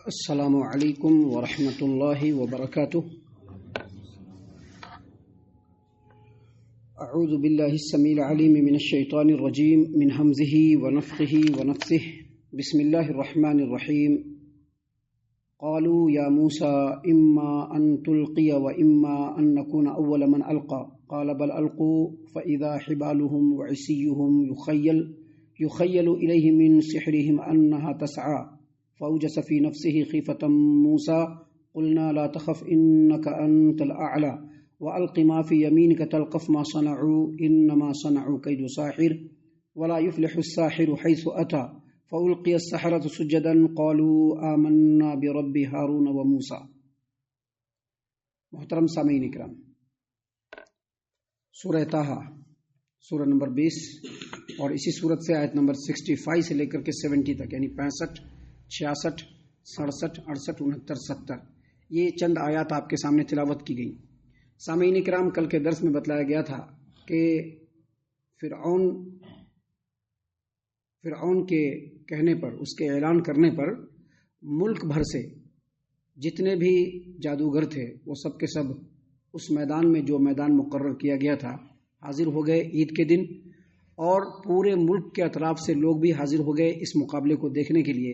السلام علیکم ورحمۃ اللہ وبرکاتہ۔ اعوذ باللہ السمیع العلیم من الشیطان الرجیم من ہمزہ ونفخہ ونفثہ۔ بسم اللہ الرحمن الرحیم۔ قالوا یا موسیٰ اما ان تلقی واما ان نکون اول من القى قال بل القوا فاذا حبالهم وعصیهم يخیل الیہ من سحرهم انها تسعى فأوجس في نفسه خيفة موسى قلنا لا تخف إنك أنت الأعلى وألق ما في يمينك تلقف ما صنعوا إنما صنعوا كيد ساحر ولا يفلح الساحر حيث أتى فألقي السحرة سجدا قالوا آمنا برب هارون وموسى۔ محترم سامعین اکرام، سورہ طٰہٰ سورہ نمبر 20 اور اسی سورت سے آیت نمبر 65 سے لے کر کے 70 تک، یعنی 65 66 67 68 69 70، یہ چند آیات آپ کے سامنے تلاوت کی گئی۔ سامعین کرام، کل کے درس میں بتلایا گیا تھا کہ فرعون کے کہنے پر، اس کے اعلان کرنے پر ملک بھر سے جتنے بھی جادوگر تھے وہ سب کے سب اس میدان میں، جو میدان مقرر کیا گیا تھا، حاضر ہو گئے عید کے دن، اور پورے ملک کے اطراف سے لوگ بھی حاضر ہو گئے اس مقابلے کو دیکھنے کے لیے۔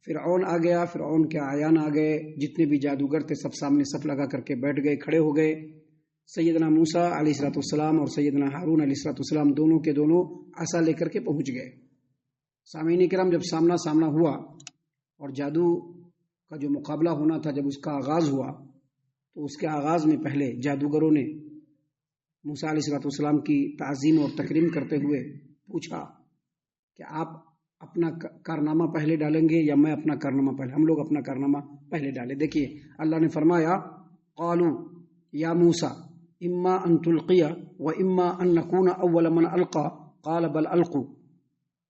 فرعون آ گیا، فرعون کے اعیان آ گئے، جتنے بھی جادوگر تھے سب سامنے صف لگا کر کے بیٹھ گئے، کھڑے ہو گئے۔ سیدنا موسیٰ علیہ السلام اور سیدنا ہارون علیہ السلام دونوں کے دونوں عصا لے کر کے پہنچ گئے۔ سامعین کرام، جب سامنا ہوا اور جادو کا جو مقابلہ ہونا تھا، جب اس کا آغاز ہوا تو اس کے آغاز میں پہلے جادوگروں نے موسیٰ علیہ السلام کی تعظیم اور تکریم کرتے ہوئے پوچھا کہ آپ اپنا کارنامہ پہلے ڈالیں گے یا میں اپنا کارنامہ پہلے؟ ہم لوگ اپنا کارنامہ پہلے ڈالیں۔ دیکھیے اللہ نے فرمایا قالوا یا موسیٰ اما ان تلقی و اما ان نکون اول من القى قال بل القوا۔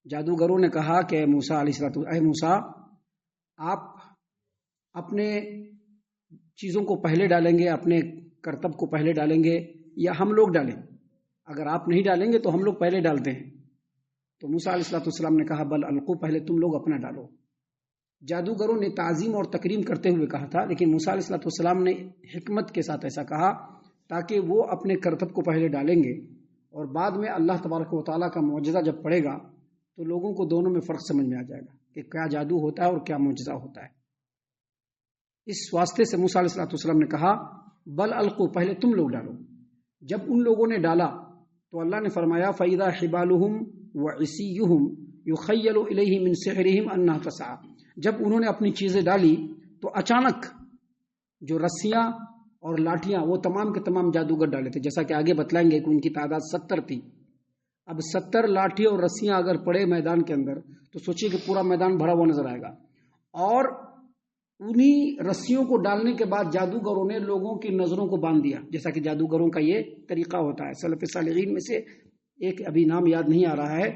جادوگروں نے کہا کہ اے موسیٰ آپ اپنے چیزوں کو پہلے ڈالیں گے، اپنے کرتب کو پہلے ڈالیں گے یا ہم لوگ ڈالیں؟ اگر آپ نہیں ڈالیں گے تو ہم لوگ پہلے ڈالتے ہیں۔ تو موسیٰ علیہ السلام نے کہا بل القوا، پہلے تم لوگ اپنا ڈالو۔ جادوگروں نے تعظیم اور تکریم کرتے ہوئے کہا تھا، لیکن موسیٰ علیہ السلام نے حکمت کے ساتھ ایسا کہا تاکہ وہ اپنے کرتب کو پہلے ڈالیں گے، اور بعد میں اللہ تبارک و تعالیٰ کا معجزہ جب پڑے گا تو لوگوں کو دونوں میں فرق سمجھ میں آ جائے گا کہ کیا جادو ہوتا ہے اور کیا معجزہ ہوتا ہے۔ اس واسطے سے موسیٰ علیہ السلام نے کہا بل القوا، پہلے تم لوگ ڈالو۔ جب ان لوگوں نے ڈالا تو اللہ نے فرمایا فَإِذَا حِبَالُهُمْ وَعِصِيُّهُمْ يُخَيَّلُ إِلَيْهِ مِنْ سِحْرِهِمْ أَنَّهَا تَسْعَىٰ۔ جب انہوں نے اپنی چیزیں ڈالی تو اچانک جو رسیاں اور لاٹھیاں وہ تمام کے تمام جادوگر ڈالے تھے، جیسا کہ آگے بتلائیں گے کہ ان کی تعداد 70 تھی۔ اب 70 لاٹھی اور رسیاں اگر پڑے میدان کے اندر تو سوچیے کہ پورا میدان بھرا ہوا نظر آئے گا۔ اور انہی رسیوں کو ڈالنے کے بعد جادوگروں نے لوگوں کی نظروں کو باندھ دیا، جیسا کہ جادوگروں کا یہ طریقہ ہوتا ہے۔ سلف صالحین میں سے ایک ابھی نام یاد نہیں آ رہا ہے،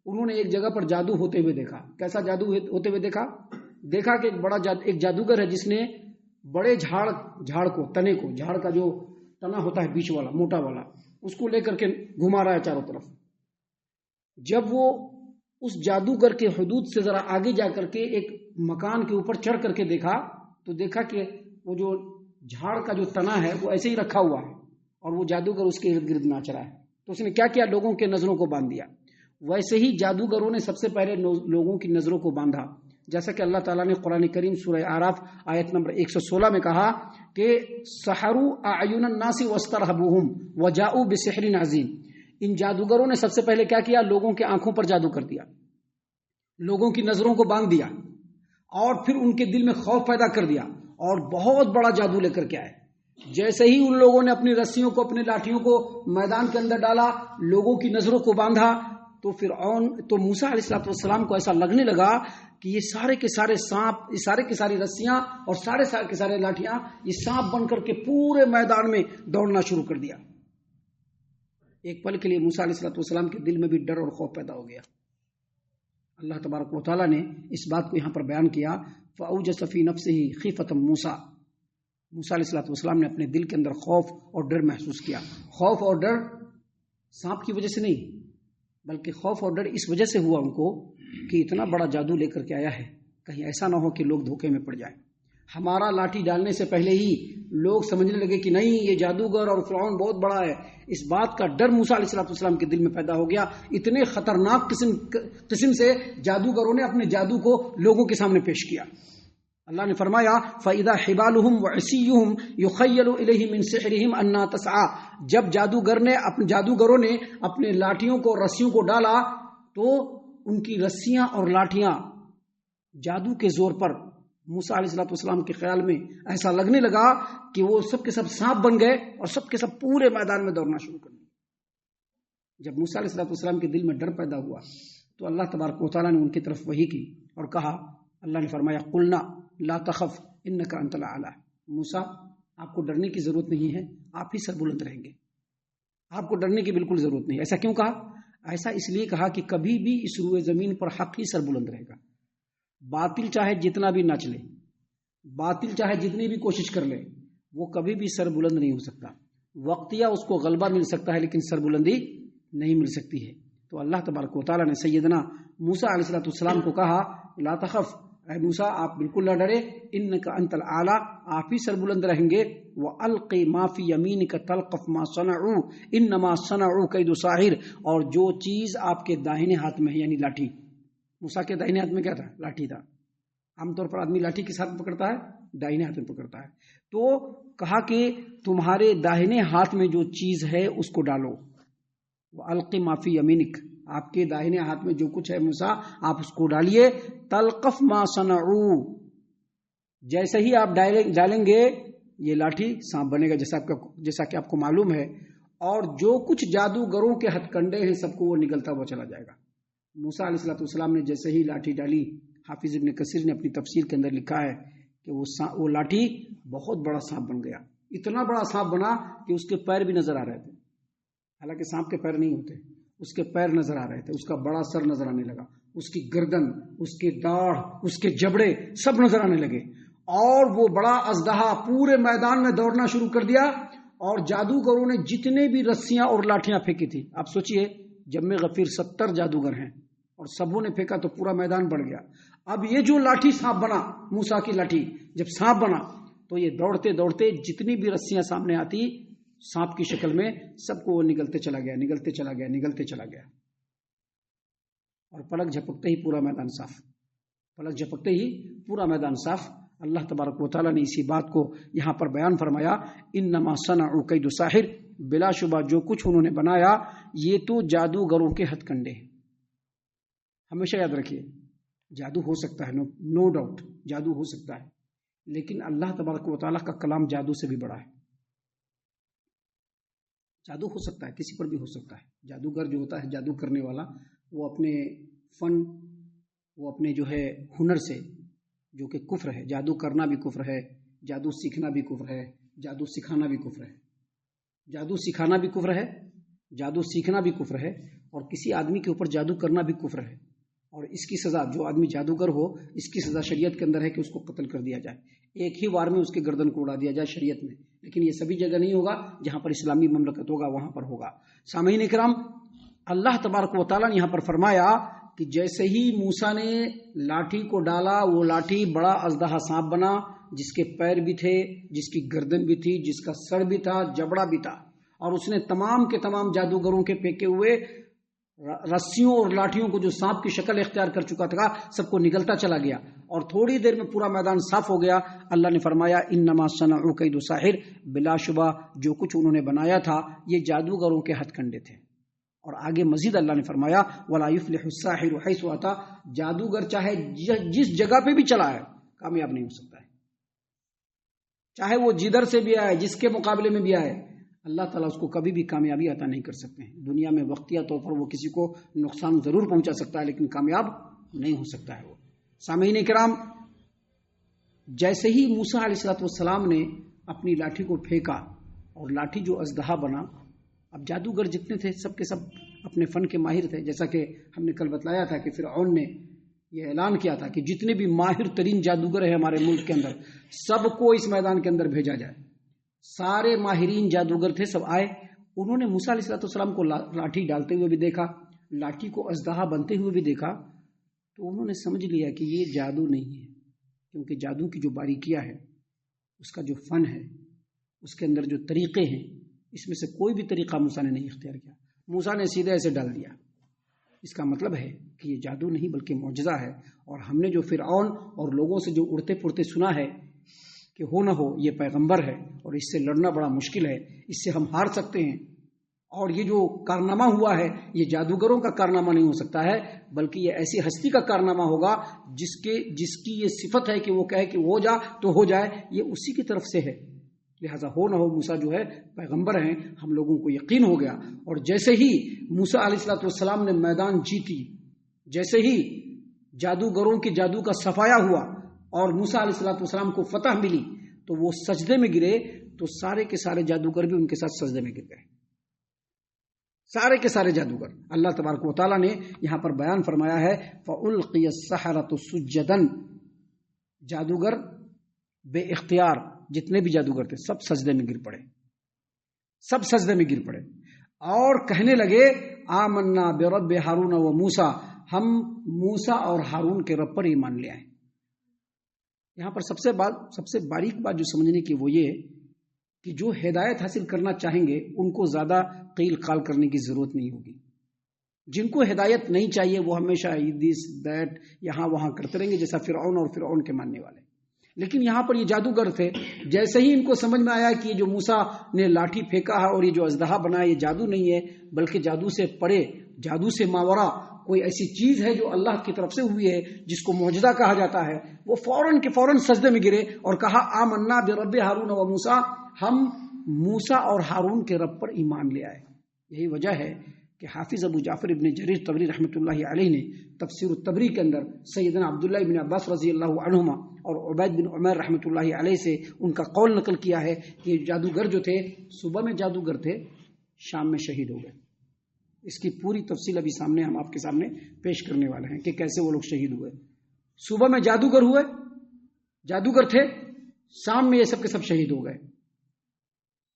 انہوں نے ایک جگہ پر جادو ہوتے ہوئے دیکھا۔ کیسا جادو ہوتے ہوئے دیکھا کہ ایک جادوگر ہے جس نے بڑے جھاڑ کو، تنے کو، جھاڑ کا جو تنا ہوتا ہے بیچ والا موٹا والا، اس کو لے کر کے گھما رہا ہے چاروں طرف۔ جب وہ اس جادوگر کے حدود سے ذرا آگے جا کر کے ایک مکان کے اوپر چڑھ کر کے دیکھا تو دیکھا کہ وہ جو جھاڑ کا جو تنا ہے وہ ایسے ہی رکھا ہوا ہے اور وہ جادوگر اس کے ارد گرد ناچ رہا ہے۔ تو اس نے کیا کیا؟ لوگوں کے نظروں کو باندھ دیا۔ ویسے ہی جادوگروں نے سب سے پہلے لوگوں کی نظروں کو باندھا، جیسا کہ اللہ تعالیٰ نے قرآن کریم سورہ اعراف آیت نمبر 116 میں کہا کہ سحروا اعین الناس واسترهبوهم وجاءوا بسحر عظیم۔ ان جادوگروں نے سب سے پہلے کیا کیا؟ لوگوں کے آنکھوں پر جادو کر دیا، لوگوں کی نظروں کو باندھ دیا، اور پھر ان کے دل میں خوف پیدا کر دیا اور بہت بڑا جادو لے کر کے آئے۔ جیسے ہی ان لوگوں نے اپنی رسیوں کو، اپنے لاٹھیوں کو میدان کے اندر ڈالا، لوگوں کی نظروں کو باندھا، تو موسیٰ علیہ السلام کو ایسا لگنے لگا کہ یہ سارے کے سارے سانپ، یہ سارے کے ساری رسیاں اور سارے کے سارے لاٹھیاں یہ سانپ بن کر کے پورے میدان میں دوڑنا شروع کر دیا۔ ایک پل کے لیے موسیٰ علیہ السلام کے دل میں بھی ڈر اور خوف پیدا ہو گیا۔ اللہ تبارک و تعالیٰ نے اس بات کو یہاں پر بیان کیا فَأَوْجَسَ فِي نَفْسِهِ خِيفَةً موسیٰ۔ موسیٰ علیہ السلام نے اپنے دل کے اندر خوف اور ڈر محسوس کیا۔ خوف اور ڈر سانپ کی وجہ سے نہیں، بلکہ خوف اور ڈر اس وجہ سے ہوا ان کو کہ اتنا بڑا جادو لے کر کے آیا ہے، کہیں ایسا نہ ہو کہ لوگ دھوکے میں پڑ جائیں. ہمارا لاٹھی ڈالنے سے پہلے ہی لوگ سمجھنے لگے کہ نہیں یہ جادوگر اور فرعون بہت بڑا ہے. اس بات کا ڈر موسیٰ علیہ السلام کے دل میں پیدا ہو گیا. اتنے خطرناک قسم سے جادوگروں نے اپنے جادو کو لوگوں کے سامنے پیش کیا. اللہ نے فرمایا فَإِذَا حِبَالُهُمْ وَعِصِيُّهُمْ يُخَيَّلُ إِلَيْهِ مِنْ سِحْرِهِمْ أَنَّهَا تَسْعَىٰ. جب جادوگروں نے اپنے لاٹھیوں کو رسیوں کو ڈالا تو ان کی رسیاں اور لاٹھیاں جادو کے زور پر موسیٰ علیہ السلام کے خیال میں ایسا لگنے لگا کہ وہ سب کے سب سانپ بن گئے اور سب کے سب پورے میدان میں دوڑنا شروع کر دیا. جب موسیٰ علیہ السلام کے دل میں ڈر پیدا ہوا تو اللہ تبارک و تعالیٰ نے ان کی طرف وحی کی اور کہا, اللہ نے فرمایا قلنا لا تخف انک انت الاعلی. موسیٰ آپ کو ڈرنے کی ضرورت نہیں ہے, آپ ہی سربلند رہیں گے, آپ کو ڈرنے کی بالکل ضرورت نہیں. ایسا کیوں کہا؟ ایسا اس لیے کہا کہ کبھی بھی اس روئے زمین پر حق ہی سربلند رہے گا. باطل چاہے جتنا بھی ناچ لے, باطل چاہے جتنی بھی کوشش کر لے, وہ کبھی بھی سر بلند نہیں ہو سکتا. وقتیہ اس کو غلبہ مل سکتا ہے لیکن سر بلندی نہیں مل سکتی ہے. تو اللہ تبارک و تعالیٰ نے سیدنا موسیٰ علیہ السلام کو کہا لا تخف, اے موسیٰ آپ بالکل نہ ڈرے, انک انت الاعلی, آپ ہی سر بلند رہیں گے. وَأَلْقِ مَا فِي يَمِينِكَ تَلْقَفْ مَا صَنَعُوا إِنَّمَا صَنَعُوا كَيْدُ سَاحِرٍ. اور جو چیز آپ کے داہنے ہاتھ میں ہے یعنی لاٹھی, موسیٰ کے داہنے ہاتھ میں کیا تھا؟ لاٹھی تھا. عام طور پر آدمی لاٹھی کس ہاتھ میں پکڑتا ہے؟ داہنے ہاتھ میں پکڑتا ہے. تو کہا کہ تمہارے داہنے ہاتھ میں جو چیز ہے اس کو ڈالو. وَأَلْقِ مَا فِي يَمِينِكَ, آپ کے داہنے ہاتھ میں جو کچھ ہے موسیٰ آپ اس کو ڈالیے. تلقف ما صنعوا, جیسے ہی آپ ڈالیں گے یہ لاٹھی سانپ بنے گا جیسا کہ آپ کو معلوم ہے. اور جو کچھ جادوگروں کے ہتھ کنڈے ہیں سب کو وہ نگلتا ہوا چلا جائے گا. موسیٰ علیہ السلام نے جیسے ہی لاٹھی ڈالی, حافظ ابن کثیر نے اپنی تفسیر کے اندر لکھا ہے کہ وہ لاٹھی بہت بڑا سانپ بن گیا. اتنا بڑا سانپ بنا کہ اس کے پیر بھی نظر آ رہے تھے. حالانکہ سانپ کے پیر نہیں ہوتے, اس کے پیر نظر آ رہے تھے, اس کا بڑا سر نظر آنے لگا, اس کی گردن, اس کے داڑھ, اس کے جبڑے سب نظر آنے لگے. اور وہ بڑا اژدہا پورے میدان میں دوڑنا شروع کر دیا. اور جادوگروں نے جتنے بھی رسیاں اور لاٹھیاں پھینکی تھی, آپ سوچئے جم غفیر 70 جادوگر ہیں اور سبوں نے پھینکا تو پورا میدان بڑھ گیا. اب یہ جو لاٹھی سانپ بنا, موسیٰ کی لاٹھی جب سانپ بنا تو یہ دوڑتے دوڑتے جتنی بھی رسیاں سامنے آتی سانپ کی شکل میں سب کو وہ نگلتے چلا گیا. اور پلک جھپکتے ہی پورا میدان صاف. اللہ تبارک و تعالیٰ نے اسی بات کو یہاں پر بیان فرمایا, انما صنعوا کید ساحر, بلا شبہ جو کچھ انہوں نے بنایا یہ تو جادوگروں کے ہتھ کنڈے ہیں. ہمیشہ یاد رکھیے جادو ہو سکتا ہے, نو ڈاؤٹ جادو ہو سکتا ہے, لیکن اللہ تبارک و تعالیٰ کا کلام جادو سے بھی بڑا ہے. جادو ہو سکتا ہے, کسی پر بھی ہو سکتا ہے. جادوگر جو ہوتا ہے, جادو کرنے والا, وہ اپنے فن, وہ اپنے جو ہے ہنر سے, جو کہ کفر ہے, جادو کرنا بھی کفر ہے, جادو سیکھنا بھی کفر ہے, جادو سکھانا بھی کفر ہے. جادو سکھانا بھی کفر ہے, جادو سیکھنا بھی کفر ہے, اور کسی آدمی کے اوپر جادو کرنا بھی کفر ہے. اور اس کی سزا, جو آدمی جادوگر ہو اس کی سزا شریعت کے اندر ہے کہ اس کو قتل کر دیا جائے, ایک ہی وار میں اس کے گردن کو اڑا دیا جائے شریعت میں. لیکن یہ سبھی جگہ نہیں ہوگا, جہاں پر اسلامی مملکت ہوگا وہاں پر ہوگا. سامعین کرام, اللہ تبارک و تعالیٰ نے یہاں پر فرمایا کہ جیسے ہی موسیٰ نے لاٹھی کو ڈالا وہ لاٹھی بڑا اژدہا سانپ بنا, جس کے پیر بھی تھے, جس کی گردن بھی تھی, جس کا سر بھی تھا, جبڑا بھی تھا. اور اس نے تمام کے تمام جادوگروں کے پھینکے ہوئے رسیوں اور لاٹھیوں کو جو سانپ کی شکل اختیار کر چکا تھا سب کو نگلتا چلا گیا. اور تھوڑی دیر میں پورا میدان صاف ہو گیا. اللہ نے فرمایا انما صنعوا کید ساحر, بلا شبہ جو کچھ انہوں نے بنایا تھا یہ جادوگروں کے ہتھ کنڈے تھے. اور آگے مزید اللہ نے فرمایا ولا یفلح الساحر حیث اتی, جادوگر چاہے جس جگہ پہ بھی چلا ہے کامیاب نہیں ہو سکتا ہے, چاہے وہ جدھر سے بھی آئے, جس کے مقابلے میں بھی آئے, اللہ تعالیٰ اس کو کبھی بھی کامیابی عطا نہیں کر سکتے ہیں. دنیا میں وقتیہ طور پر وہ کسی کو نقصان ضرور پہنچا سکتا ہے لیکن کامیاب نہیں ہو سکتا ہے وہ. سامعین کرام, جیسے ہی موسیٰ علیہ السلام نے اپنی لاٹھی کو پھینکا اور لاٹھی جو اژدہا بنا, اب جادوگر جتنے تھے سب کے سب اپنے فن کے ماہر تھے. جیسا کہ ہم نے کل بتلایا تھا کہ فرعون نے یہ اعلان کیا تھا کہ جتنے بھی ماہر ترین جادوگر ہیں ہمارے ملک کے اندر سب کو اس میدان کے اندر بھیجا جائے. سارے ماہرین جادوگر تھے, سب آئے. انہوں نے موسیٰ علیہ السلام کو لاٹھی ڈالتے ہوئے بھی دیکھا, لاٹھی کو اژدہا بنتے ہوئے بھی دیکھا. تو انہوں نے سمجھ لیا کہ یہ جادو نہیں ہے، کیونکہ جادو کی جو باریکیاں ہے، اس کا جو فن ہے، اس کے اندر جو طریقے ہیں، اس میں سے کوئی بھی طریقہ موسیٰ نے نہیں اختیار کیا. موسیٰ نے سیدھے ایسے ڈال دیا. اس کا مطلب ہے کہ یہ جادو نہیں بلکہ معجزہ ہے. اور ہم نے جو فرعون اور لوگوں سے جو اڑتے پڑتے سنا ہے کہ ہو نہ ہو یہ پیغمبر ہے اور اس سے لڑنا بڑا مشکل ہے، اس سے ہم ہار سکتے ہیں، اور یہ جو کارنامہ ہوا ہے یہ جادوگروں کا کارنامہ نہیں ہو سکتا ہے، بلکہ یہ ایسی ہستی کا کارنامہ ہوگا جس کی یہ صفت ہے کہ وہ کہے کہ ہو جا تو ہو جائے، یہ اسی کی طرف سے ہے. لہٰذا ہو نہ ہو موسیٰ جو ہے پیغمبر ہیں، ہم لوگوں کو یقین ہو گیا. اور جیسے ہی موسیٰ علیہ السلام نے میدان جیتی، جیسے ہی جادوگروں کے جادو کا صفایا ہوا اور موسیٰ علیہ السلام کو فتح ملی تو وہ سجدے میں گرے، تو سارے کے سارے جادوگر بھی ان کے ساتھ سجدے میں گر گئے. سارے کے سارے جادوگر. اللہ تبارک و تعالیٰ نے یہاں پر بیان فرمایا ہے فَأُلْقِيَ السَّحَرَةُ سُجَّدًا، جادوگر بے اختیار جتنے بھی جادوگر تھے سب سجدے میں گر پڑے، سب سجدے میں گر پڑے اور کہنے لگے آمنا برب ہارون و موسیٰ، ہم موسیٰ اور ہارون کے رب پر ایمان لے آئے. یہاں پر سب سے باریک بات جو سمجھنے کی وہ یہ کہ جو ہدایت حاصل کرنا چاہیں گے ان کو زیادہ قیل قال کرنے کی ضرورت نہیں ہوگی. جن کو ہدایت نہیں چاہیے وہ ہمیشہ دس دیٹ یہاں وہاں کرتے رہیں گے، جیسا فرعون اور فرعون کے ماننے والے. لیکن یہاں پر یہ جادوگر تھے، جیسے ہی ان کو سمجھ میں آیا کہ یہ جو موسیٰ نے لاٹھی پھینکا ہے اور یہ جو اژدہا بنا یہ جادو نہیں ہے بلکہ جادو سے پرے، جادو سے ماورا کوئی ایسی چیز ہے جو اللہ کی طرف سے ہوئی ہے جس کو معجزہ کہا جاتا ہے، وہ فوراً کے فوراً سجدے میں گرے اور کہا آمنا برب ہارون و موسیٰ، ہم موسیٰ اور ہارون کے رب پر ایمان لے آئے. یہی وجہ ہے کہ حافظ ابو جعفر ابن جریر طبری رحمۃ اللہ علیہ نے تفسیر الطبری کے اندر سیدنا عبداللہ بن عباس رضی اللہ عنہما اور عبید بن عمیر رحمۃ اللہ علیہ سے ان کا قول نقل کیا ہے کہ جادوگر جو تھے صبح میں جادوگر تھے، شام میں شہید ہو گئے. اس کی پوری تفصیل ابھی سامنے ہم آپ کے سامنے پیش کرنے والے ہیں کہ کیسے وہ لوگ شہید ہوئے. صبح میں جادوگر ہوئے، جادوگر تھے، شام میں یہ سب کے سب شہید ہو گئے.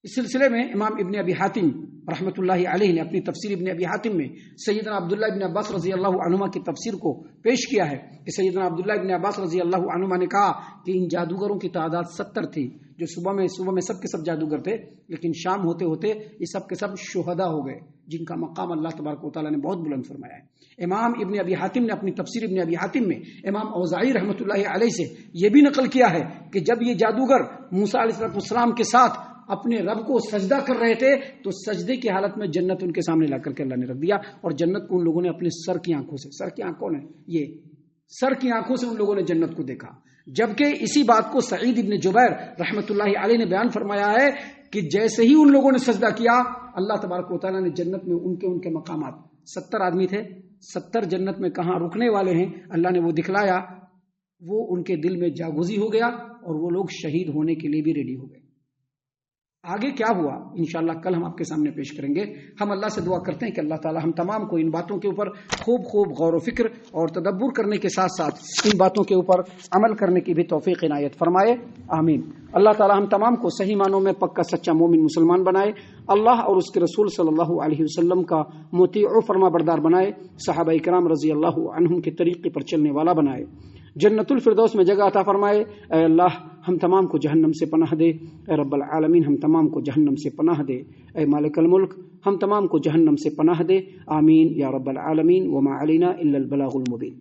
اس سلسلے میں امام ابن ابی حاتم رحمۃ اللہ علیہ نے اپنی تفسیر ابن ابی حاتم میں سیدنا عبداللہ ابن عباس رضی اللہ عنہما کی تفسیر کو پیش کیا ہے کہ سیدنا عبداللہ ابن عباس رضی اللہ عنہما نے کہا کہ ان جادوگروں کی تعداد 70 تھی، جو صبح میں سب کے سب جادوگر تھے، لیکن شام ہوتے ہوتے یہ سب کے سب شہداء ہو گئے جن کا مقام اللہ تبارک و تعالیٰ نے بہت بلند فرمایا ہے. امام ابن ابی حاتم نے اپنی تفسیر ابن ابی حاتم میں امام اوزاعی رحمۃ اللہ علیہ سے یہ بھی نقل کیا ہے کہ جب یہ جادوگر موسیٰ علیہ السلام کے ساتھ اپنے رب کو سجدہ کر رہے تھے تو سجدے کی حالت میں جنت ان کے سامنے لا کر کے اللہ نے رکھ دیا، اور جنت کو ان لوگوں نے اپنے سر کی آنکھوں سے، سر کی آنکھ کون ہے؟ یہ سر کی آنکھوں سے ان لوگوں نے جنت کو دیکھا. جبکہ اسی بات کو سعید ابن جبیر رحمۃ اللہ علیہ نے بیان فرمایا ہے کہ جیسے ہی ان لوگوں نے سجدہ کیا اللہ تبارک و تعالیٰ نے جنت میں ان کے مقامات، 70 آدمی تھے، 70 جنت میں کہاں رکنے والے ہیں اللہ نے وہ دکھلایا. وہ ان کے دل میں جاگزی ہو گیا اور وہ لوگ شہید ہونے کے لیے بھی ریڈی ہو گئے. آگے کیا ہوا انشاءاللہ کل ہم آپ کے سامنے پیش کریں گے. ہم اللہ سے دعا کرتے ہیں کہ اللہ تعالی ہم تمام کو ان باتوں کے اوپر خوب غور و فکر اور تدبر کرنے کے ساتھ ساتھ ان باتوں کے اوپر عمل کرنے کی بھی توفیق عنایت فرمائے، آمین. اللہ تعالی ہم تمام کو صحیح معنوں میں پکا سچا مومن مسلمان بنائے، اللہ اور اس کے رسول صلی اللہ علیہ وسلم کا مطیع و فرما بردار بنائے، صحابہ کرام رضی اللہ عنہم کے طریقے پر چلنے والا بنائے، جنت الفردوس میں جگہ عطا فرمائے. اے اللہ ہم تمام کو جہنم سے پناہ دے، اے رب العالمین ہم تمام کو جہنم سے پناہ دے، اے مالک الملک ہم تمام کو جہنم سے پناہ دے، آمین یا رب العالمین. وما علینا الا البلاغ المبین.